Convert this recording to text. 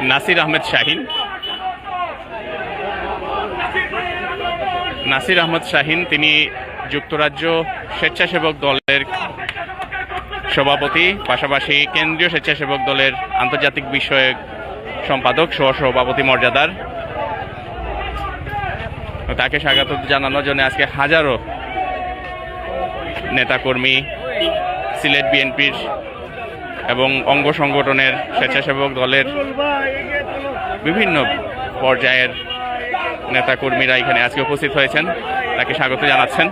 নাসির আহমেদ শাহিন। নাসির আহমেদ শাহিন তিনি যুক্তরাজ্য স্বেচ্ছাসেবক দলের সভাপতি, পাশাপাশি কেন্দ্রীয় স্বেচ্ছাসেবক দলের আন্তর্জাতিক বিষয়ক সম্পাদক, সহসভাপতি মর্যাদার। তাকে স্বাগত জানানোর জন্য আজকে হাজারো নেতাকর্মী, সিলেট বিএনপির এবং অঙ্গ সংগঠনের, স্বেচ্ছাসেবক দলের বিভিন্ন পর্যায়ের নেতাকর্মীরা এখানে আজকে উপস্থিত হয়েছেন, তাকে স্বাগত জানাচ্ছেন।